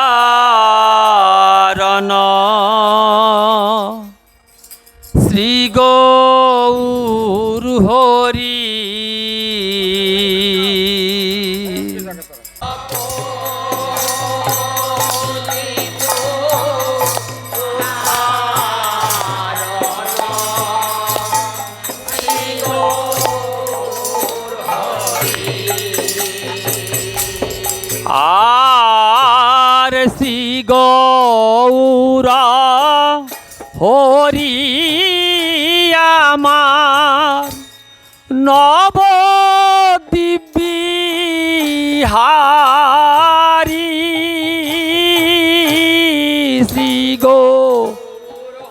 আরণ শ্রী গৌর হরি আর শ্রী গৌরা হরি আমার নবদ্বীপবিহারী শ্রী গো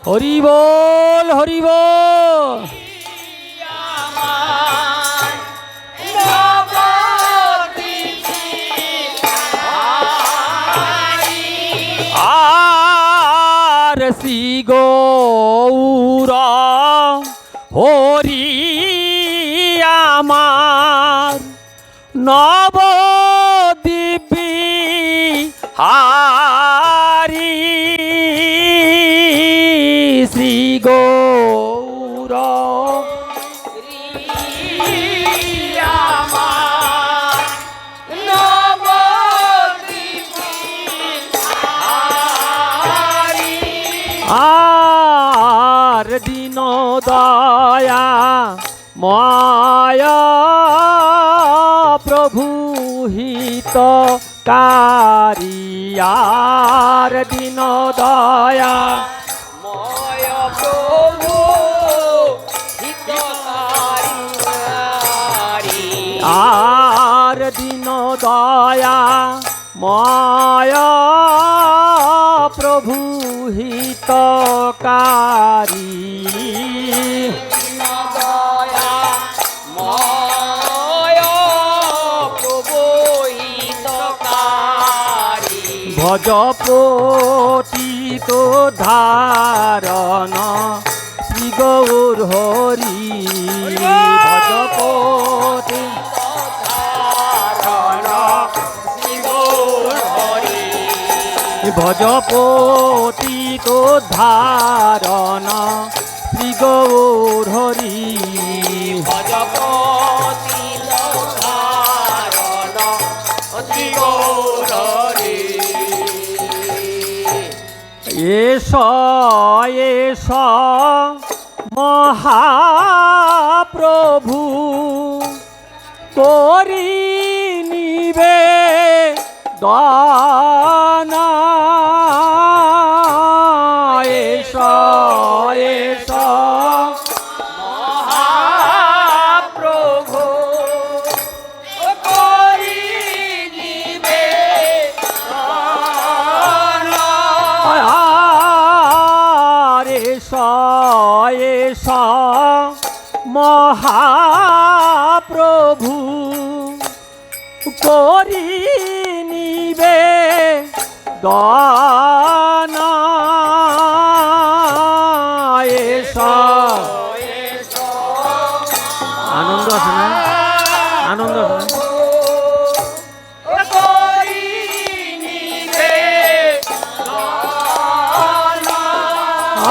হরি বল হরি বল। আর শ্রী গৌরা হরি আমার নবদ্বীপবিহারী শ্রী গৌরা আর দীন দয়া মায়া প্রভু হিত কারিয়ার দীন দয়া মায়া প্রভু হিত আর দীন দয়া মায়া প্রভু হিতকারী দয়া মায়া প্রভু হিতকারী ভজ পতিত ধারণ শ্রী গৌর হরি ভজ পতি ভজ পতিত ধারণ শ্রী গৌর হরি ভজ পতিত ধারণ শ্রী গৌর হরি এস এস মহাপ্রভু করি নিবে দানা এস এস মহাপ্রভু করি নিবে দানা এস এস মহাপ্রভু করি নিবে দানা আনন্দ আছে না আনন্দ আছে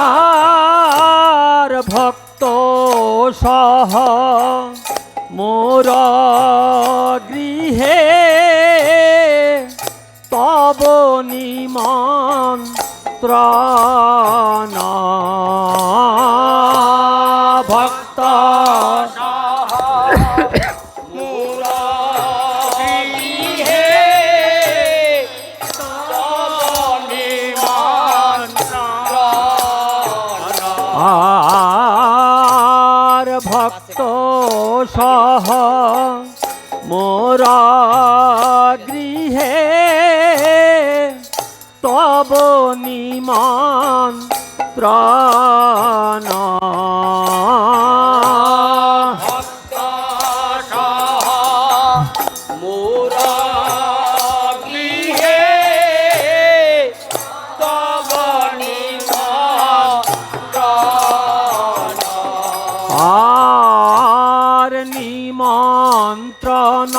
আর ভক্ত সহ মোর গৃহে তব নিমন্ত্রণ ভক্ত মোর গৃহে তব নিমন্ত্রণ আর ভক্ত সহ মোর গৃহে তব নিমন্ত্রণ ভক্ত সহ মোর গৃহে তব নিমন্ত্রণ আর নিমন্ত্রণ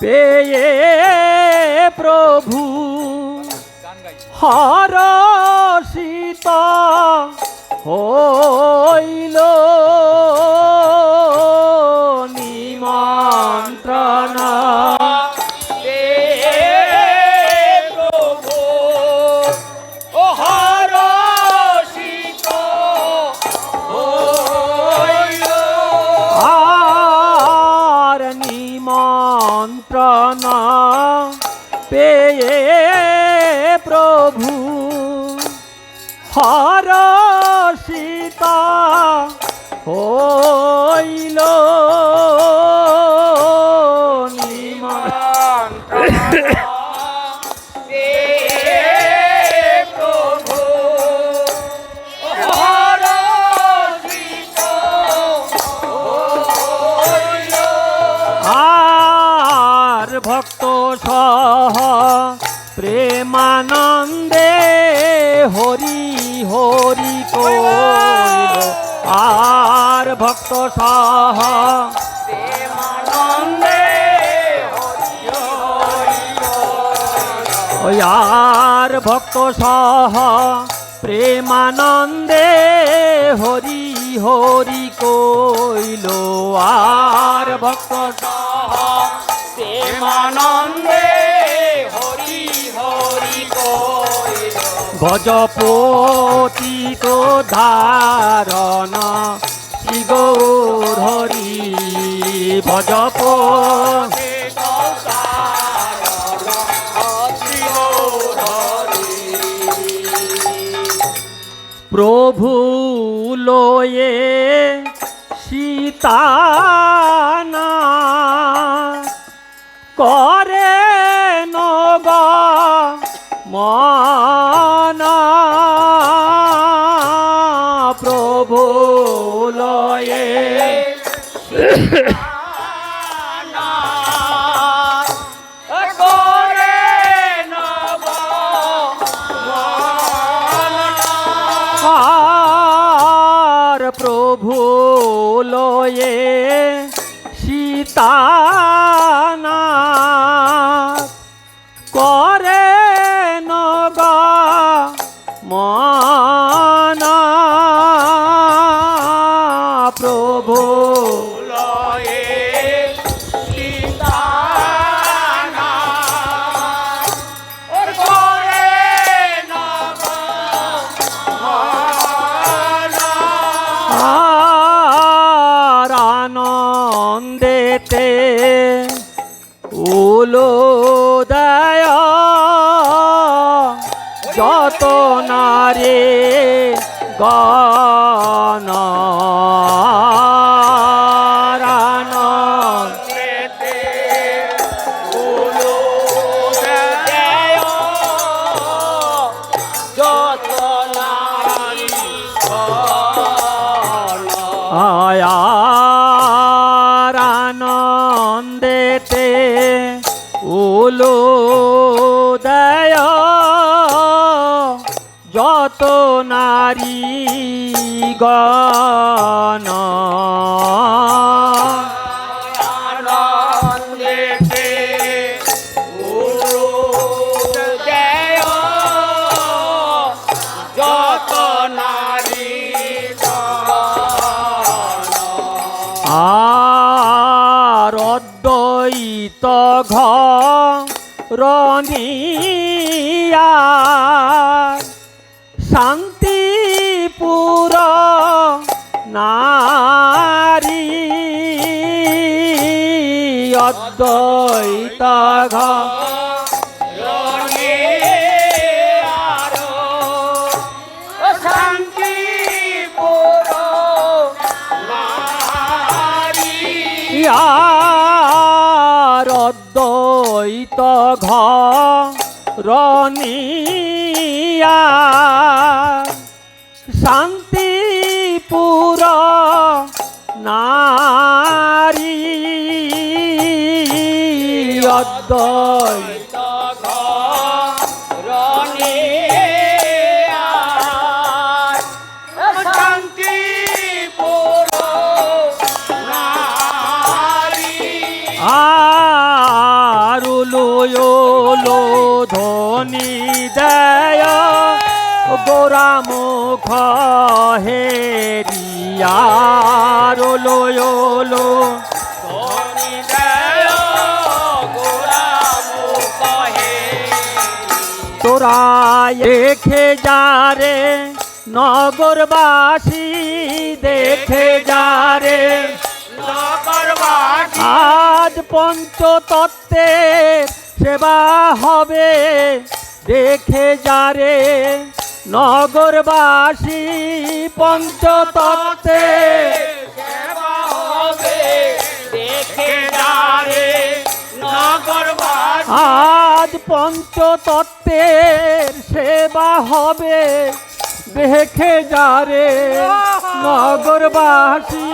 পেয়ে প্রভু প্রভু হরষিত হইল নিমন্ত্রণ প্রভু হরষিত হইল আর নিমন্ত্রণ পেয়ে প্রভু হরষিত হইল নিমন্ত্রণ পেয়ে প্রভু হরষিত হইল আর ভক্ত সহ প্রেমানন্দে হরি হরি কইল আর ভক্ত সহ প্রেমানন্দে হরি হরি আর ভক্ত সহ প্রেমানন্দে হরি হরি কইল আর ভক্ত সহ প্রেমানন্দে হরি হরি কইল গজপতিত ধারণ শ্রী গৌর হরি ভজপতিত ধারণ শ্রী গৌর হরি প্রভু লয়ে সীতানা করে নগ মনা প্রভু লয়ে করে নগ আর প্রভু লয়ে সীতানা করে নগ মনা প্রভু লয়ে সীতানা করে নগ মনা আর আনন্দেতে উলোদয় যত নারে গণ আনন্দেতে উলোদয় যত নারী গণ আয়ার আনন্দেতে উলোদয় যত নারী গণ আনন্দেতে উলোদয় যত নারী গণ আর অদ্বৈত ঘরনিয়া শান্তিপুর নারী অদ্বৈত শান্তিপুর নারী আর অদ্বৈত ঘরনিয়া শান্তিপুর নারী অদ্বৈত ঘরনিয়া শান্তিপুর নারী আরুলো ধনী দেয় গোরা মুখ হেরিয়া রোলো ওলো ধনী দেয় গোরা মুখ তোরা দেখে যা রে নগরবাসী দেখে যা রে নগরবাসী আজ পঞ্চতত্ত্বের সেবা হবে দেখে যা রে নগরবাসী পঞ্চতত্ত্বের সেবা হবে দেখে যারে নগরবাসী আজ পঞ্চতত্ত্বের সেবা হবে দেখে যা রে নগরবাসী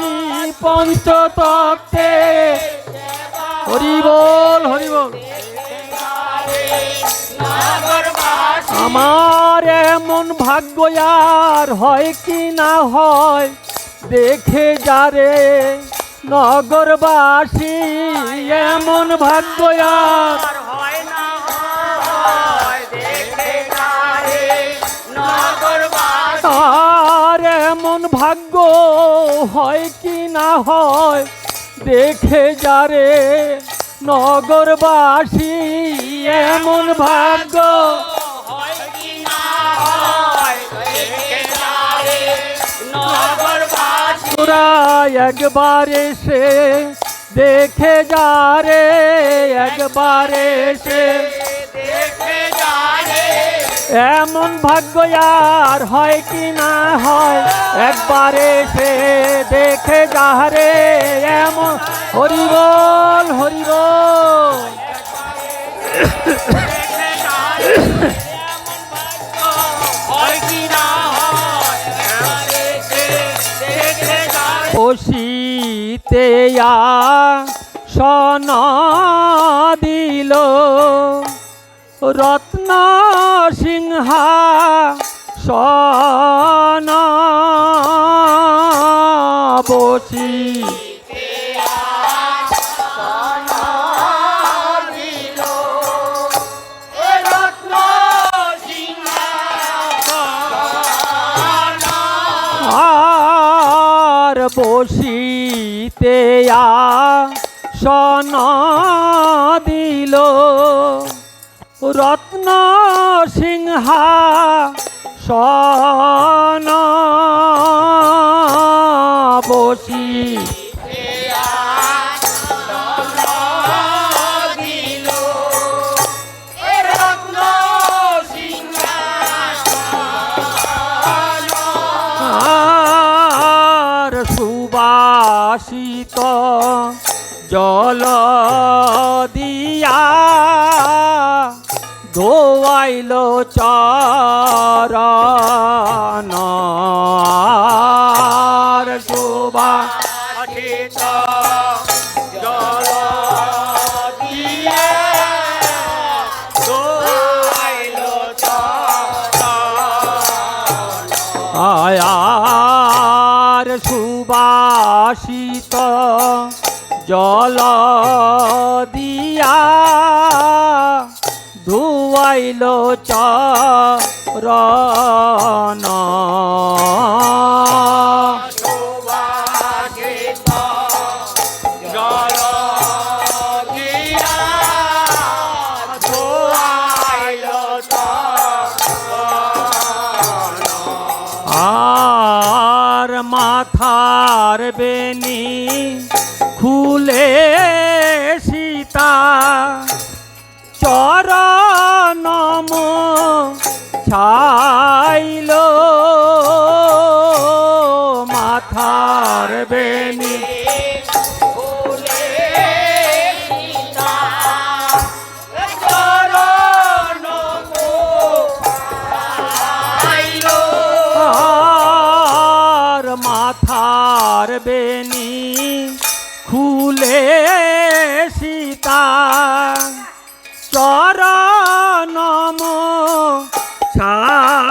পঞ্চতত্ত্বে হরি বল হরি বল নগরবাসী আমার এমন ভাগ্য আর হয় কি না হয় দেখে যা রে নগরবাসী এমন ভাগ্য আর আর হয় না হয় দেখে যারে নগরবাসী আর এমন ভাগ্য হয় কি না হয় দেখে যা রে নগরবাসী এমন ভাগ্য হয় কি না হয় দেখে যারে নগরবাসী তোরা একবার এসে দেখে যা রে একবার এসে দেখে যারে এমন ভাগ্য আর হয় কি না হয় একবার এসে দেখে যা রে এমন হরি বল হরি বল দেখে যারে এমন ভাগ্য হয় কি না হয় যারে সে দেখে যারে বসিতে সন দিল রত্ন সিংহা সন বসি রত্ন সিংহাসন আর বসিতে সন দিল রত্ন সিংহা সন বসি দিল রত্ন সিংহাসন আর সুবাসিত জল দিয়া ধোয়াইল চরণ আর সুবা অঠিত জল দিয়ে দোয়াইল চরণ আয়ার সুবাসিত জল দিয়া ধুয়াইল চরণ সুবাসিত জল দিয়া দোয়াইল চরণ আর মাথার বেনি খুলে সীতা চরণম ছাইল মাথার বেনি ফুলে সীতা চরণ আইল আর মাথার বেনি খুলে সীতা চরণম ছাইল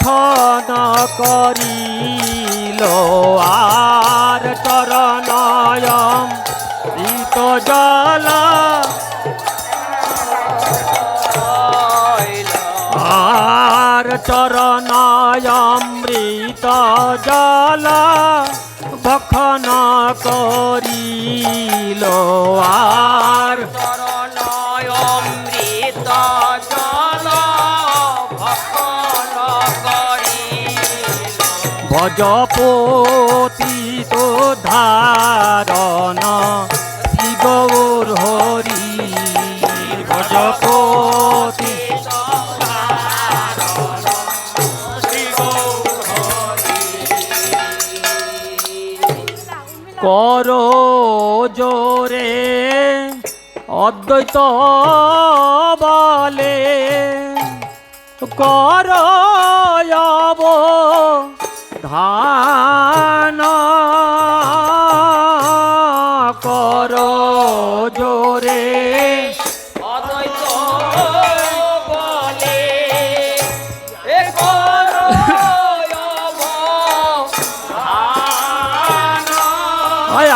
ভক্ষণ করিল আর চরণয়ম শীত জল আর চরণামৃত জল ভক্ষণ করিল আর চরণামৃত জল ভক্ষণ করিল ভজপতিত ধারণ শ্রী গৌর হরি ভজপতি কর জোরে অদ্বৈত বলে কর ধান কর জোরে অদ্বৈত বলে এ কর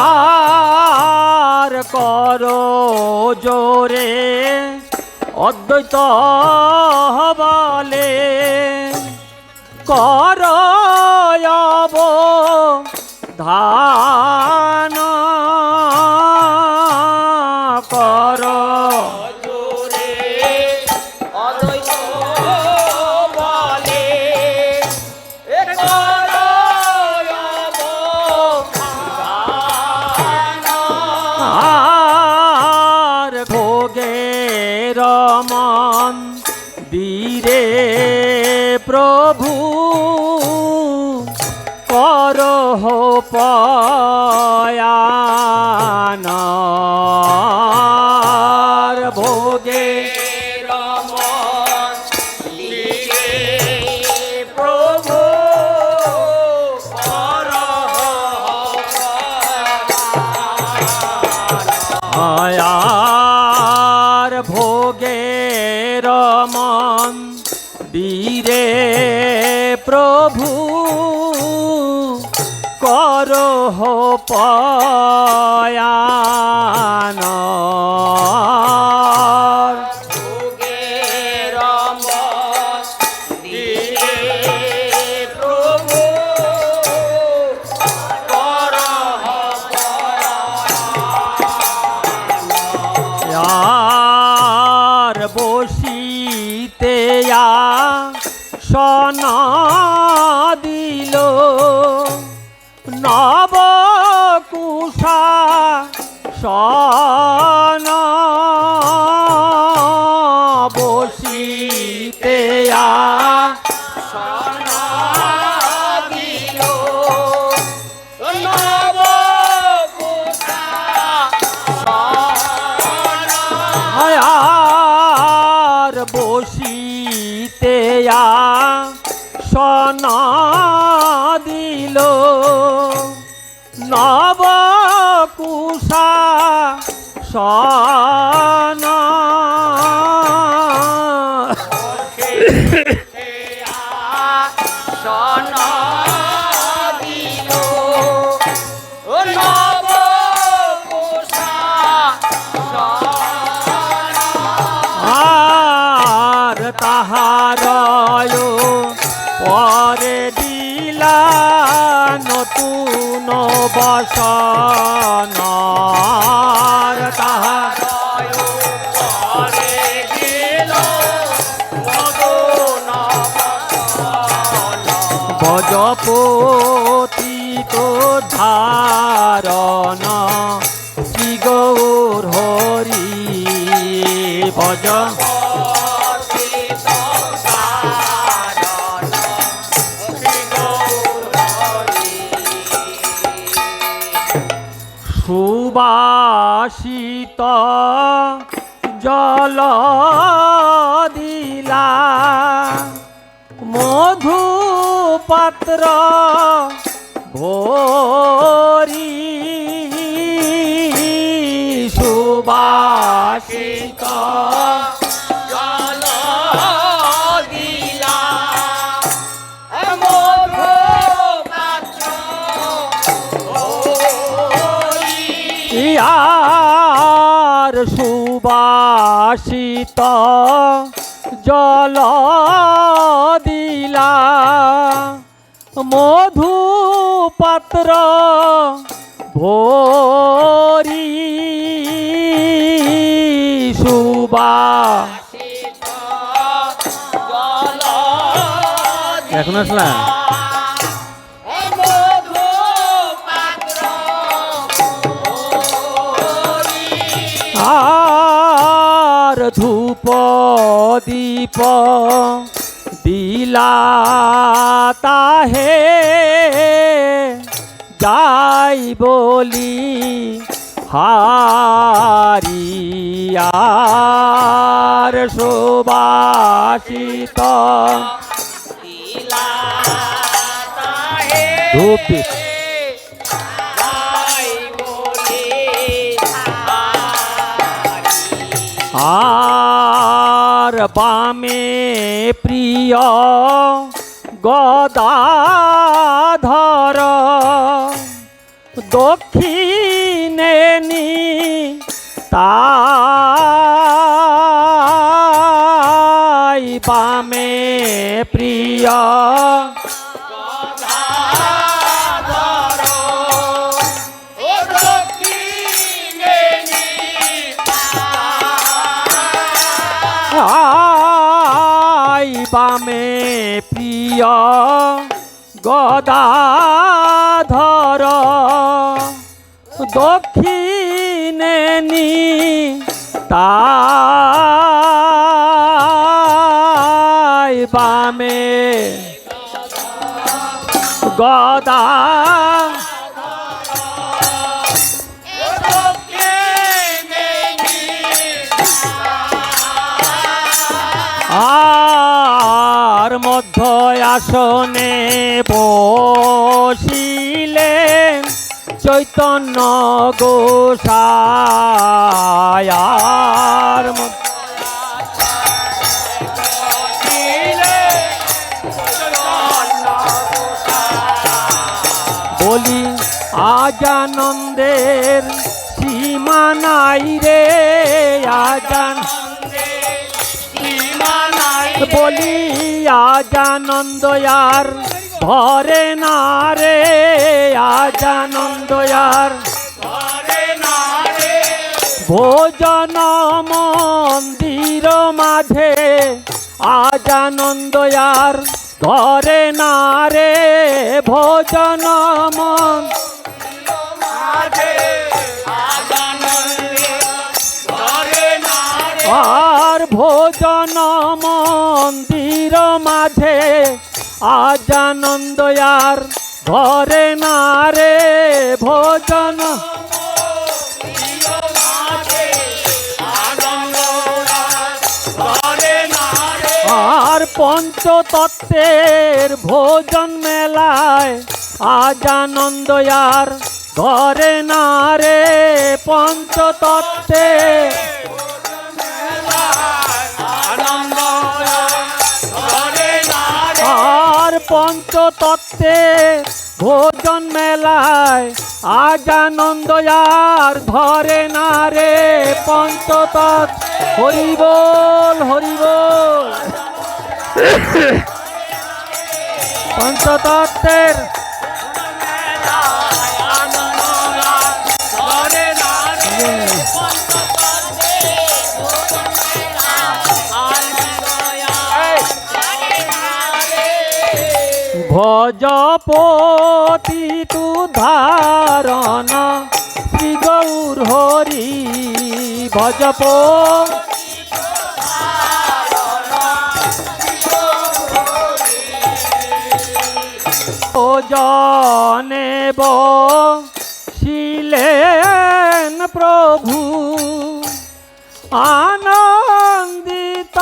আর কর জোরে অদ্বৈত বলে কর ধান কর জোরে অদ্বৈত বলে এ কর আর ভোগের মন বীরে প্রভু করহ পয়ান ভোগে রমন লীলে প্রভু আর ভোগের মন বীরে প্রভু করহ পয়ান ভোগের মন লীলে প্রভু করহ আর বসিতে সনা দিল নব কুষা সনা বসিতে সনা দিল নব কুষা সনা আর বসিতে সনা দিল নব কুষা সনা সনা দিল নব কুষা সনা আর তাহারয় পরে দিলা নতুন বসন তাহার পরে দিল মদন ভজপতিত ধারণ শ্রী গৌর হরি ভজ সুবাসিত জল দিলা মধু পাত্র ভরি সুবাসিত জল দিলা আর সুবাসিত জল দিলা মধু পাত্র ভরি সুবা এখন আসলাম আর ধূপ দীপ দিলা তাহে যাই বলি হারিয়ার সুবাসিত ধূপ দীপ আর বামে প্রিয় গদাধর দক্ষিণে নি তাই বামে প্রিয় আই বামে প্রিয় গদাধর দক্ষিণে নি তাই বামে গদা আর মধ্য আসনে বসিলেন চৈতন্য গোসাই আর বলি আজানন্দের সীমা নাই রে আজান বলি আজানন্দয়ার ধরে না রে আজানন্দয়ার ভোজন মন্দির মাঝে আজানন্দয়ার ধরে না রে ভোজন আর ভোজন মন্দির মাঝে আজানন্দয়ার ধরে না রে ভোজন আর পঞ্চতত্ত্বের ভোজন মেলায় আজানন্দয়ার ধরে না রে পঞ্চতত্ত্বে আর পঞ্চতত্ত্বে ভোজন মেলায় আজানন্দয়ার ধরে না রে পঞ্চতত্ত্ব হরিবোল হরিবোল পঞ্চতত্ত্বের ভজপতি তু ধারণ শ্রী গৌর হরি ভজপ জনে বসিলেন প্রভু আনন্দিত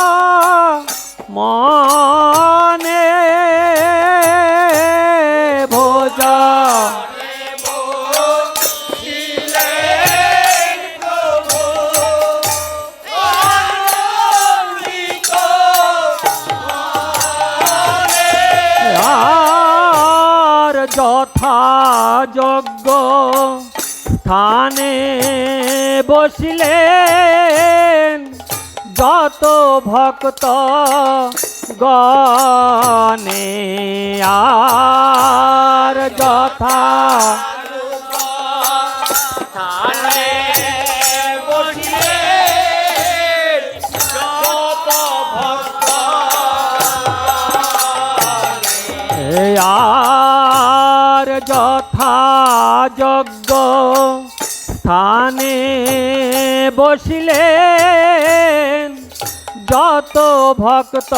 মনে ভোজা আর যথাযোগ্য স্থানে বসিলেন যত ভক্ত গণে আর যথা স্থানে বসিলে যত ভক্ত আর যথা যজ্ঞ স্থানে বসিলেন যত ভক্ত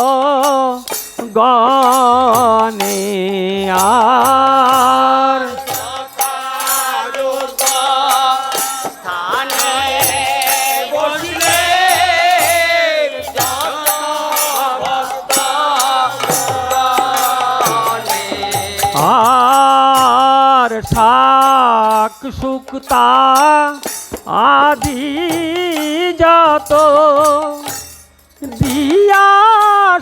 গণে আর স্থানে বসিলে যত ভক্ত আর শাক শুক্তা আদি যত দিয়া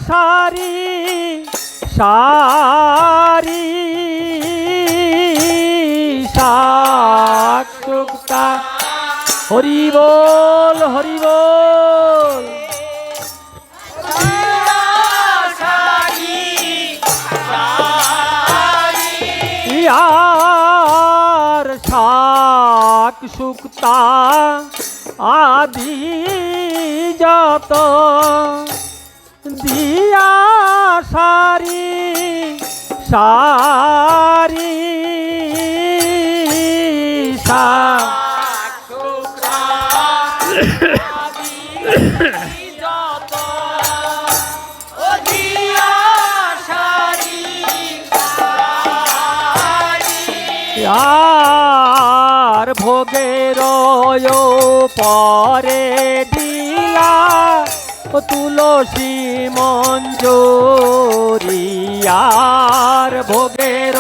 সারি সারি শাক শুক্তা হরি বল হরি বল আর শাক শুক্তা আদি যত দিয়া সারি সারি যত অধিয়া সারি আর ভোগের পরে দিলা তুলসী মঞ্জুরি আর ভোগের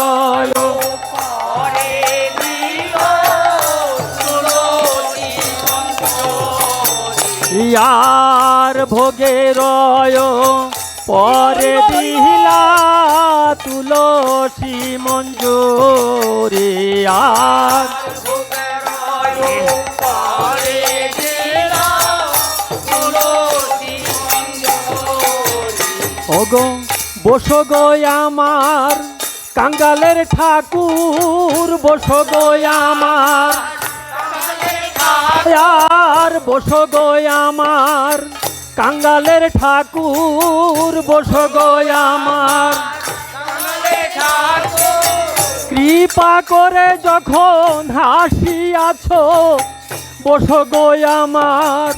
পরে দিল তুলসী আর ভোগের পরে দিলা তুলসী মঞ্জুরি আর পরে দিল তুলসী ওগো বসো গো আমার কাঙ্গালের ঠাকুর বসো গো আমার আর বসো গো আমার কাঙ্গালের ঠাকুর বসো গো আমার কৃপা করে যখন হাসিয়াছ বসো গো আমার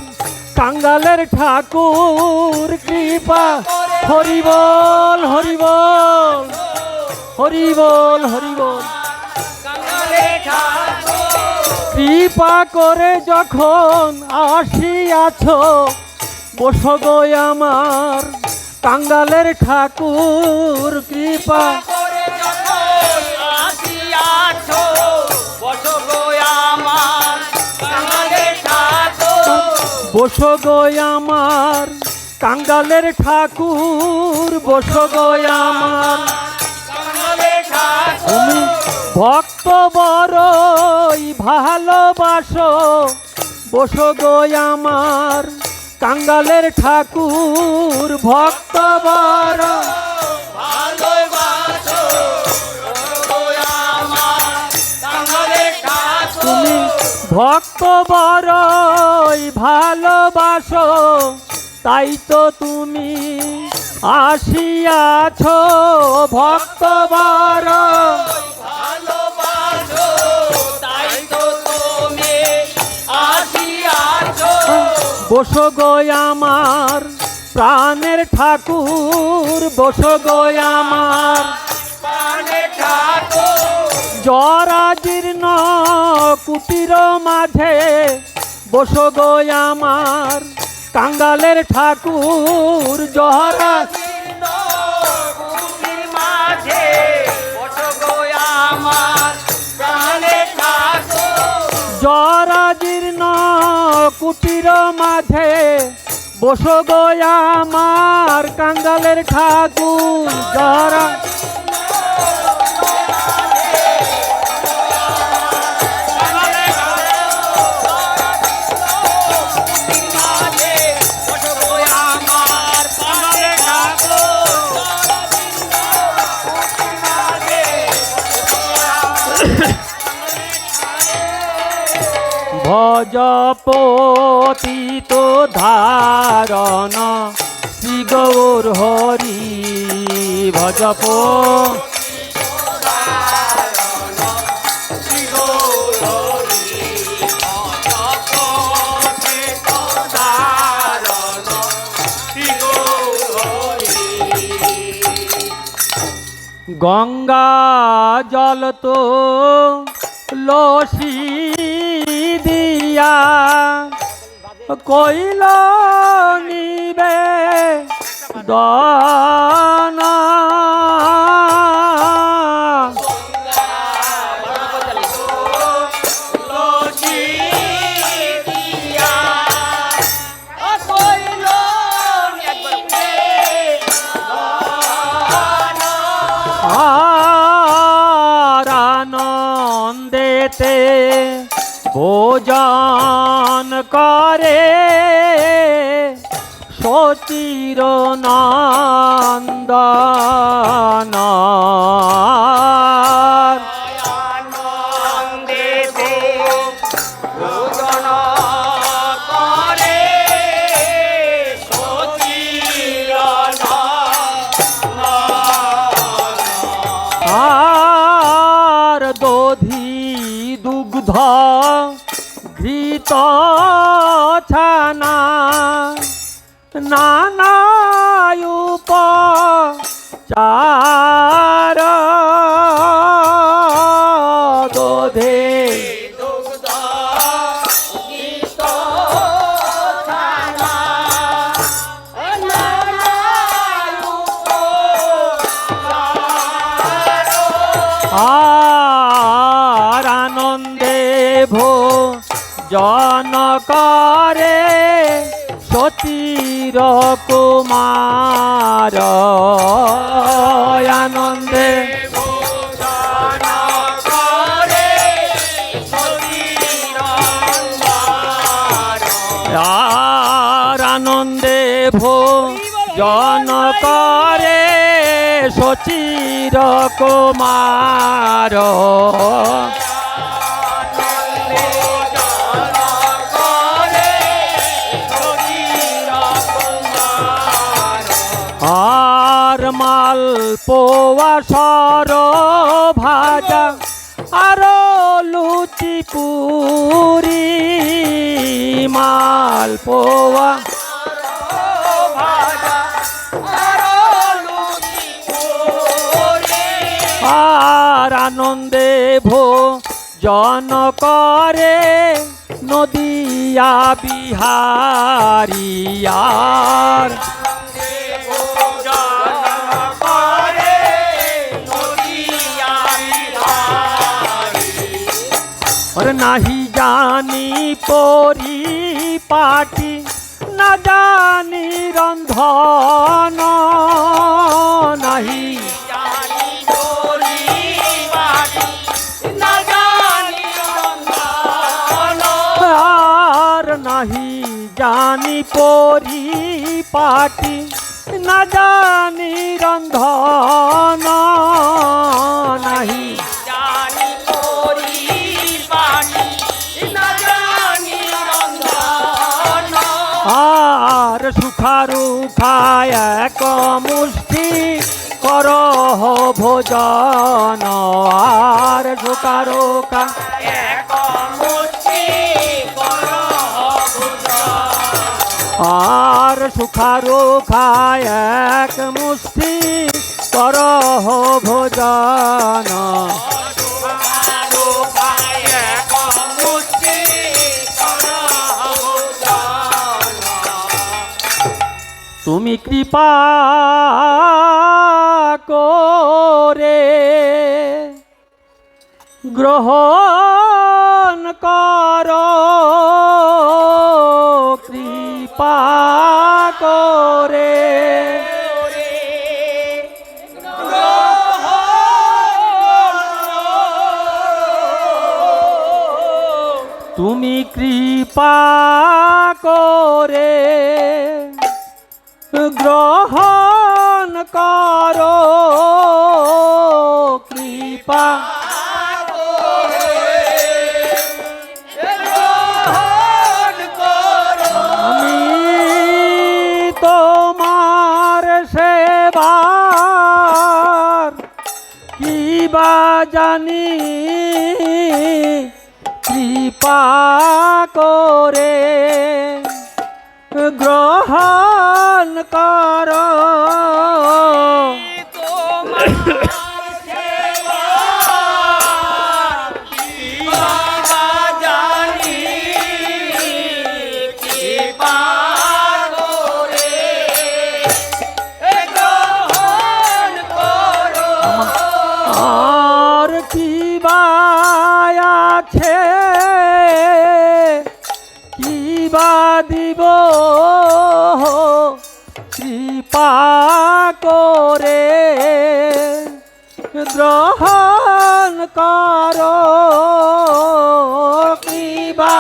কাঙ্গালের ঠাকুর কৃপা হরি বল হরি বল হরি বল হরি বল কৃপা করে যখন আসিয়াছ বসো গো আমার কাঙ্গালের ঠাকুর কৃপা বসো গো আমার কাঙ্গালের ঠাকুর বসো গো আমার তুমি ভক্ত বড়ই ভালোবাসো বসো গো আমার কাঙ্গালের ঠাকুর ভক্ত বড় তুমি ভক্ত বড়ই ভালোবাসো তাই তো তুমি আসিয়াছ ভক্ত বড় বসো গো আমার প্রাণের ঠাকুর বসো গো আমার জরা জীর্ণ কুটির মাঝে বসো গো আমার কাঙ্গালের ঠাকুর জরা জরা জীর্ণ কুটির মাঝে বসো গো আমার কাঙ্গালের ঠাকুর জরা ভজ পতিত ধারণ শ্রী গৌর হরি ভজ গঙ্গা জল তো লসি দিয়া কইল নিবে দানা আর আনন্দেতে ভোজন করে সচির নন্দন আর দধি দুগ্ধ ঘৃত ছানা নানা উপচার দধে আর আনন্দে ভোজন করে সতীর কুমার আনন্দে আর আনন্দে ভোজন করে সচির কুমার আর মাল পোয়া সর ভাজা আর লুচি পুরি মাল পোয়া আর আনন্দে ভোজন করে নদিয়া বিহারিয়ার নাহি জানি পরি পাটি না জানি রন্ধন নাহি আর নাহি জানি পরি পাটি না জানি রন্ধন নাহি আর সুখারু খায় এক মুষ্টি কর ভোজন আর সুখারু আর সুখারু খায় এক মুষ্টি কর ভোজন তুমি কৃপা করে গ্রহণ কর কৃপা করে তুমি কৃপা করে গ্রহণ করো কৃপা বা জানি কৃপা করে গ্রহণ কর তোমার সেবা বাবা জানি কৃপা করে গ্রহণ করো আর কি বা আছে কি বা দিব কৃপা করে গ্রহণ কর কি বা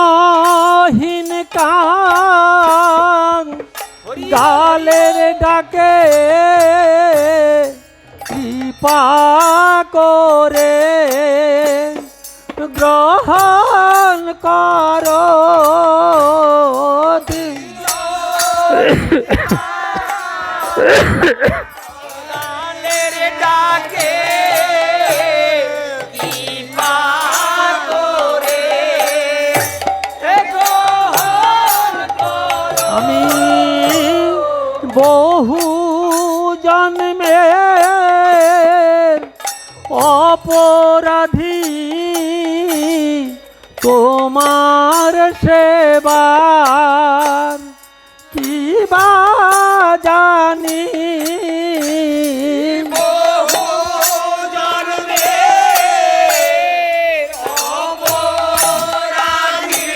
দিনহীন কান গালের ডাকে কৃপা করে গ্রহণ কর ডাকে কৃপা করে গ্রহণ করো আমি বহু জন্মে অপরাধী তোমার সেবার কি বা জানি বহু জন্মে অপরাধী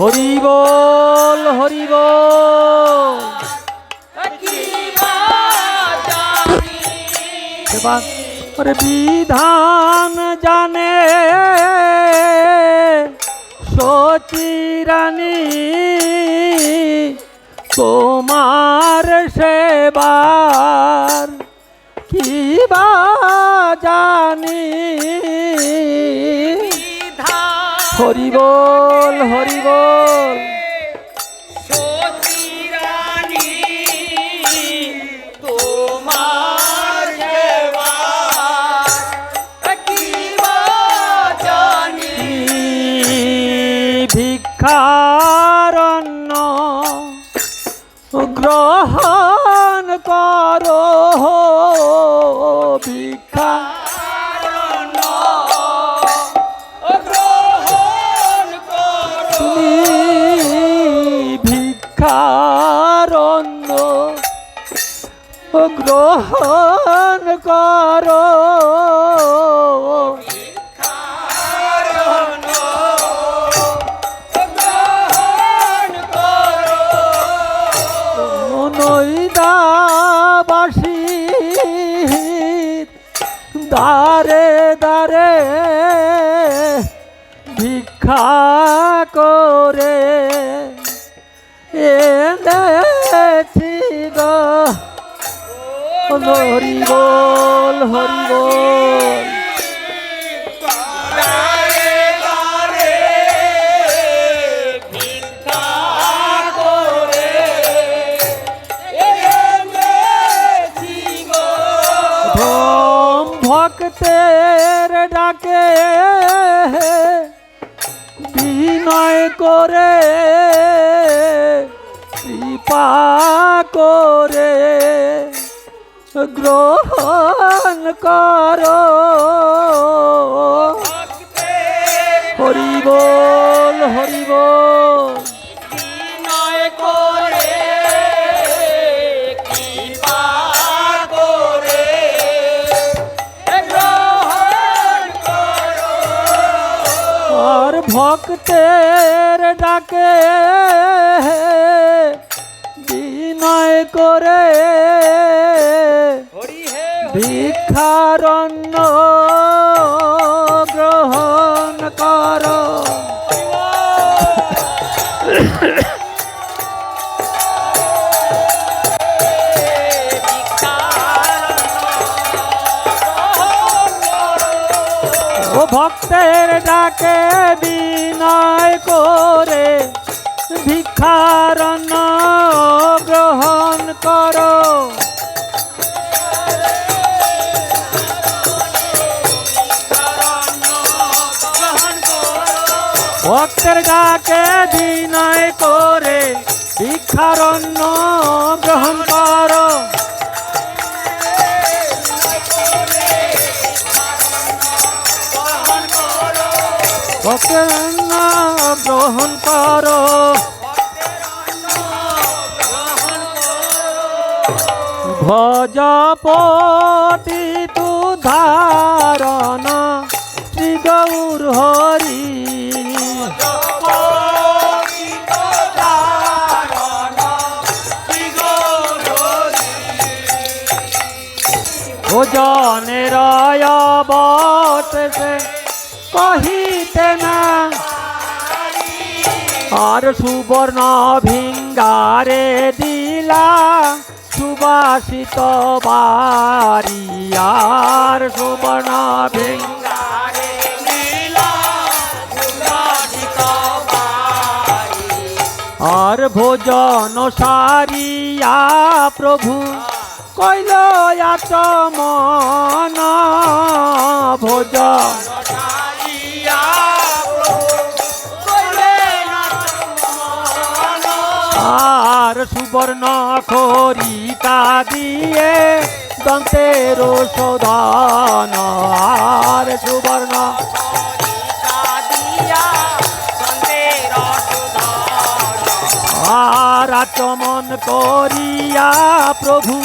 হরি বল হরি বল কৃপা জানি সেবার ওরে বিধান জানে সচিরানী তোমার সেবার কি বা জানি হরি বল হরি বল সচিরানী তোমার সেবা কৃপা জানি ভিক্ষারণ্য গ্রহণ করো ভিক্ষা গ্রহণ করো তুমি ভিক্ষারণ্য গ্রহণ করো গ্রহণ করো নৈদাবাসী দারে দারে ভিক্ষা করে এনেছি গো হরি বল হরি বল দারে দারে ভিক্ষা করে এনেছি গো ধম ভক্তের ডাকে বিনয় করে কৃপা করে গ্রহণ করো হরি বল হরি বল বিনয় করে কৃপা করে গ্রহণ করো আর ভক্তের ডাকে বিনয় করে হরি হে ভিক্ষারণ্য গ্রহণ করো ও ভক্তের ডাকে বিনয় করে ভিক্ষার অন্ন গ্রহণ করো। ভক্তের ডাকে বিনয় করে ভিক্ষার অন্ন গ্রহণ করো। ভক্তের অন্ন গ্রহণ করো। ভজপতি তু ধারণ শ্রী গৌর হরি। ভোজনের অবশেষে কহিতে না আর সুবর্ণ ভিঙ্গারে দিলা সুবাসিত বাড়ি। আর সুবর্ণ ভিঙ্গারে দিলা সুবাসিত বাড়ি। আর ভোজন সারিয়া প্রভু কইল আচমন। ভোজন আর সুবর্ণ খরিকা দিয়ে দন্তের শোধন। আর সুবর্ণ আর আচমন করিয়া প্রভু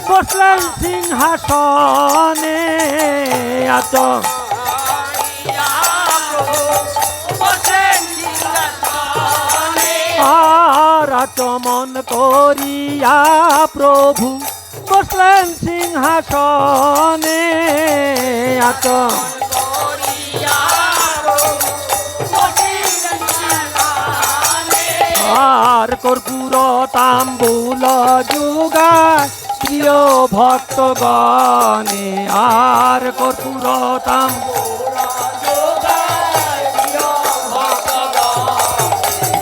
বসলেন সিংহাসনে। আর আচমন করিয়া প্রভু বসলেন সিংহাসনে। আর কর্পূর তাম্বুল যুগায় প্রিয় ভক্তগণে। আর কর্পূর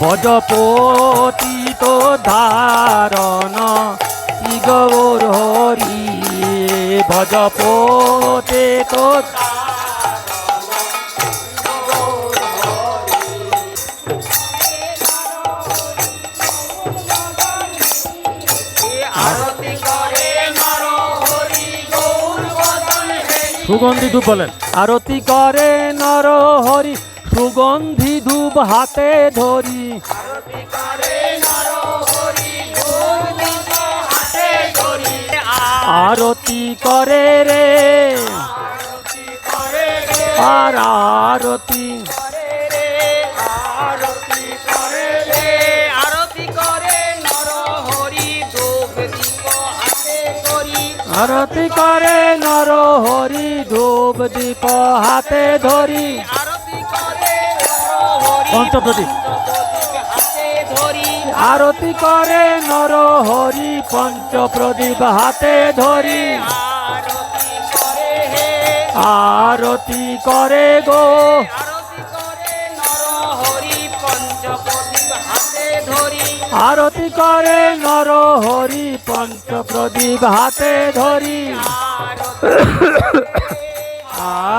ভজপতি তো ধারণ শ্রী গৌর হরি। ভজপতি তো সুগন্ধি ধূপ বলেন। আরতি করে নর হরি সুগন্ধি ধূপ হাতে ধরি। আরতি করে রে আর আরতি আরতি করে নর হরি ধূপ দীপ হাতে ধরি। পঞ্চপ্রদীপ আরতি করে নর হরি পঞ্চপ্রদীপ হাতে ধরি। আরতি করে গো আরতি করে নর হরি পঞ্চপ্রদীপ হাতে ধরি।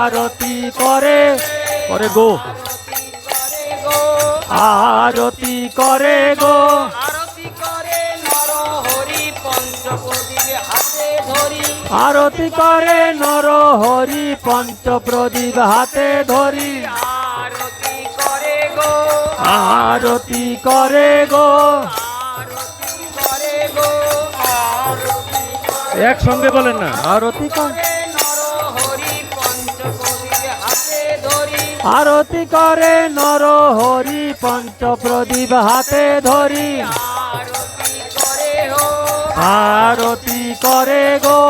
আরতি করে করে গো আরতি করে গো আরতি করে নর হরি পঞ্চপ্রদীপ হাতে ধরি। আরতি করে গো একসঙ্গে বলেন না। আরতি করে আরতি করে নর হরি পঞ্চপ্রদীপ হাতে ধরি। আরতি করে গো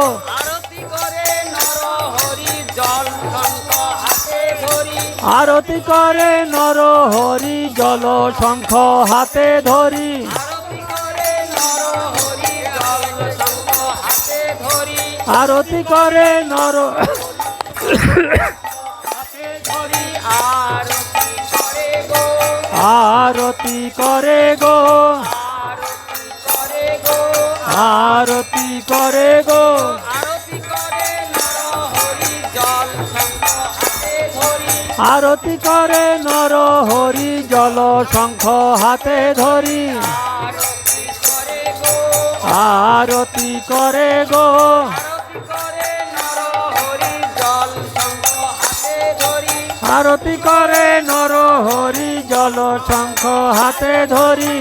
আরতি করে নর হরি জল শঙ্খ হাতে ধরি। আরতি করে নর আরতি করে গো আরতি করে গো আরতি করে নর হরি জল শঙ্খ হাতে ধরি আরতি করে গো আরতি করে নর হরি জল শঙ্খ হাতে ধরি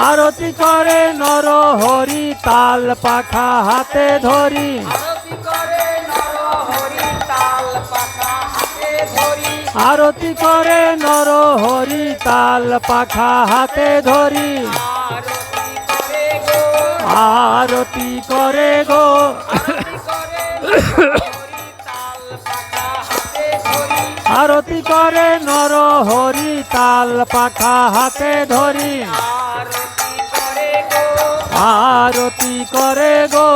আরতি করে নর হরি তাল পাখা হাতে ধরি আরতি করে নর হরি তাল পাখা হাতে ধরি আরতি করে গো আরতি করে নর হরি তাল পাখা হাতে ধরি আরতি করে গো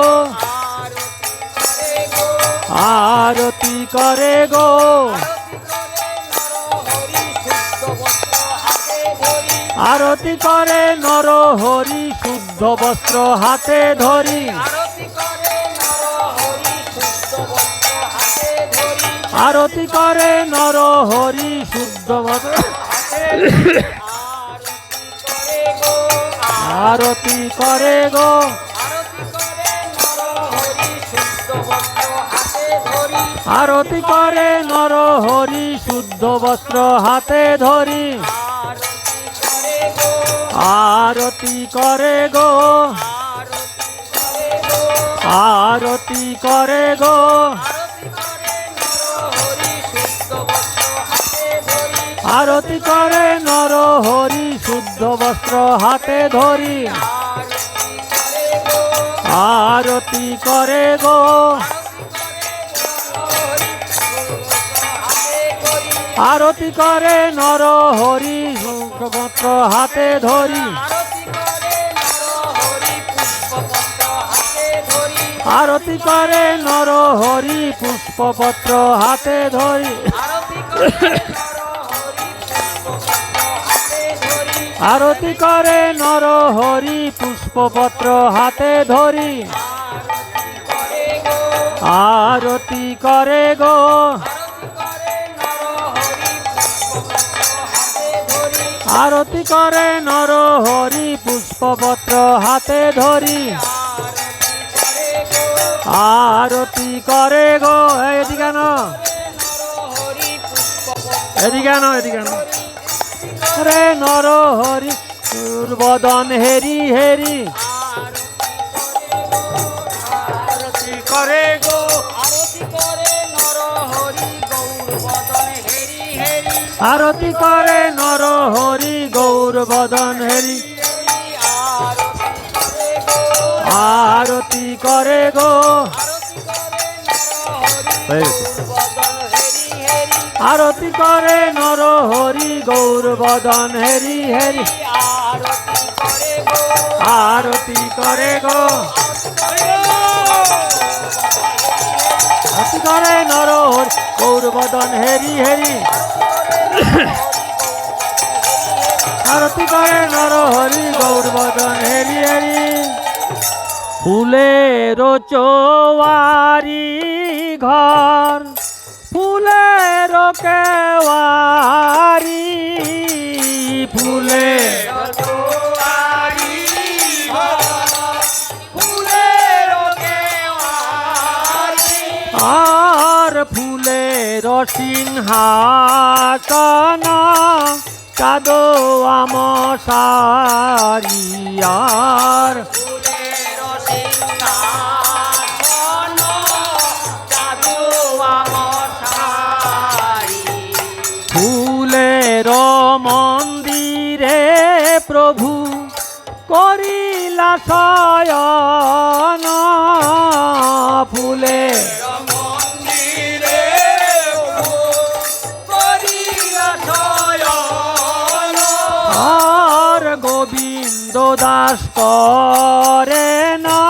আরতি করে গো আরতি করে নর হরি শুদ্ধ বস্ত্র হাতে ধরি আরতি করে নর হরি শুদ্ধ বস্ত্র আরতি করে গো আরতি করে নর হরি শুদ্ধ বস্ত্র হাতে ধরি আরতি করে গো আরতি করে গো আরতি করে নর হরি শুদ্ধ বস্ত্র হাতে ধরি আরতি করে গো আরতি করে নর হরি বস্ত্র হাতে ধরি আরতি করে নর হরি পুষ্পপত্র হাতে ধরি আরতি করে নর হরি পুষ্পপত্র হাতে ধরি আরতি করে গো আরতি করে নর হরি পুষ্পপত্র হাতে ধরি আরতি করে গো এদিকে না এদিকে না এদিকে না রে নর হরি বদন হেরি হেরি আরতি করে গো আরতি করে নর হরি গৌর বদন হেরি হেরি আরতি করে নর হরি গৌর বদন হেরি আরতি করে গো আরতি করে নর হরি গৌর বদন হেরি হেরি আরতি করে গো আরতি করে নর হরি গৌর বদন হেরি হেরি আরতি করে নর হরি গৌর বদন হেরি হেরি ফুলের চোয়ারি ঘর ফুলের কেওয়ারি ফুলের আর ফুলের সিংহাসন কাদো আমসারিয়ার ফুলের মন্দিরে প্রভু করিলা শয়ন ফুলে আর গোবিন্দ দাস করে না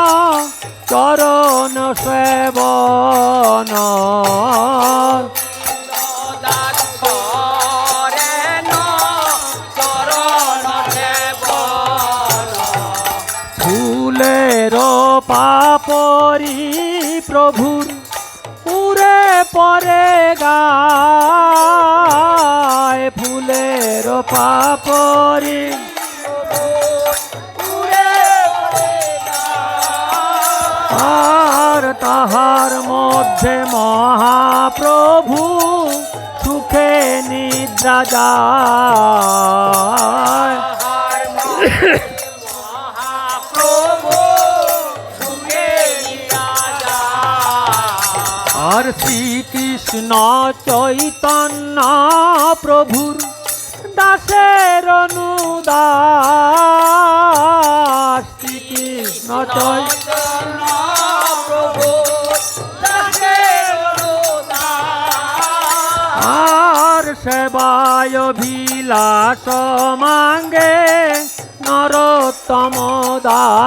চরণ সেবন পরি প্রভুর উরে পরে গায় ফুলের পাপরি আর তাহার মধ্যে মহাপ্রভু সুখে নিদ্রা যায়। আর শ্রীকৃষ্ণ চৈতন্য প্রভুর দাসের অনুদাস শ্রীকৃষ্ণ চৈতন্য আর সেবায় বিলাস মাঙ্গে নরোত্তম দাস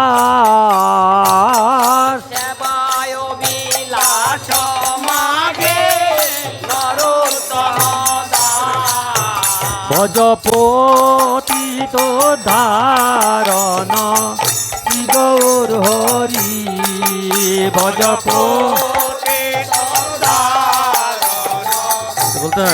ভজপতিত ধারণ শ্রী গৌর হরি ভজপ বলতে